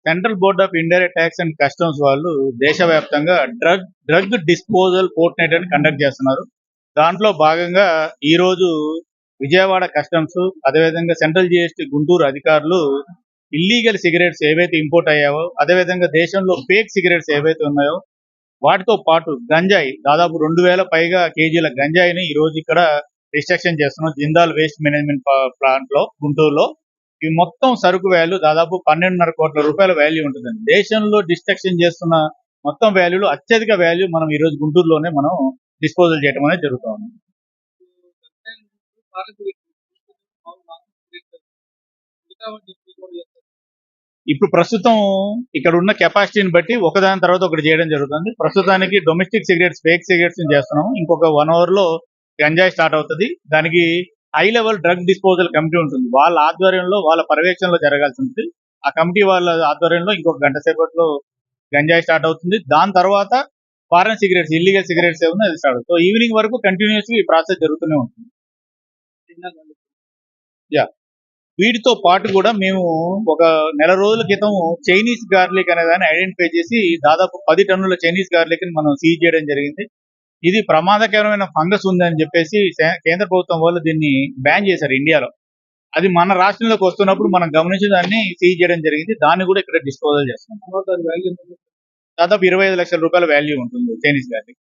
Central board of indirect tax and customs వాళ్ళు దేశవ్యాప్తంగా drug disposal fort night అని conduct చేస్తున్నారు. దాంట్లో భాగంగా ఈ రోజు విజయవాడ కస్టమ్స్, అదేవిధంగా సెంట్రల్ జిఎస్టీ గుంటూరు అధికారులు ఇల్లీగల్ సిగరెట్స్ ఏవైతే ఇంపోర్ట్ అయ్యావో, అదేవిధంగా దేశంలో ఫేక్ సిగరెట్స్ ఏవైతే ఉన్నాయో వాటితో పాటు గంజాయి దాదాపు 2000 పైగా కేజీల గంజాయిని ఈ రోజు ఇక్కడ డిస్ట్రక్షన్ చేస్తున్నాం జిందాల్ వేస్ట్ మేనేజ్మెంట్ ప్లాంట్ లో గుంటూరులో. ఈ మొత్తం సరుకు వాల్యూ దాదాపు 12.5 కోట్ల రూపాయల వాల్యూ ఉంటుందండి. దేశంలో డిస్ట్రక్షన్ చేస్తున్న మొత్తం వాల్యూలో అత్యధిక వాల్యూ మనం ఈ రోజు గుంటూరులోనే మనం డిస్పోజల్ చేయడం అనేది జరుగుతూ ఉంది. ఇప్పుడు ప్రస్తుతం ఇక్కడ ఉన్న కెపాసిటీని బట్టి ఒకదాని తర్వాత ఒకటి చేయడం జరుగుతుంది. ప్రస్తుతానికి డొమెస్టిక్ సిగరెట్స్, ఫేక్ సిగరెట్స్ చేస్తున్నాం. ఇంకొక 1 hour లో గంజాయి స్టార్ట్ అవుతుంది. దానికి high level drug disposal committee ఉంటుంది. వాళ్ళ ఆధ్వర్యంలో, వాళ్ళ పర్యవేక్షణలో జరగాల్సి ఉంటుంది. ఆ కమిటీ వాళ్ళ ఆధ్వర్యంలో ఇంకొక గంట సేపట్లో గంజాయి స్టార్ట్ అవుతుంది. దాని తర్వాత ఫారెన్ సిగరెట్స్, ఇల్లీగల్ సిగరెట్స్ ఏమన్నా అది స్టార్ట్ అవుతుంది. సో ఈవినింగ్ వరకు కంటిన్యూస్ ఈ ప్రాసెస్ జరుగుతూనే ఉంటుంది. యా, వీటితో పాటు కూడా మేము ఒక నెల రోజుల క్రితం చైనీస్ గార్లిక్ అనే దాన్ని ఐడెంటిఫై చేసి దాదాపు 10 టన్నుల చైనీస్ గార్లిక్ ని మనం సీజ్ చేయడం జరిగింది. ఇది ప్రమాదకరమైన ఫంగస్ ఉందని చెప్పేసి కేంద్ర ప్రభుత్వం వాళ్ళు దీన్ని బ్యాన్ చేశారు ఇండియాలో. అది మన రాష్ట్రంలోకి వస్తున్నప్పుడు మనం గమనించి దాన్ని సీజ్ చేయడం జరిగింది. దాన్ని కూడా ఇక్కడ డిస్పోజల్ చేస్తున్నాం. దాదాపు 25 లక్షల రూపాయల వాల్యూ ఉంటుంది చైనీస్ గార్లిక్.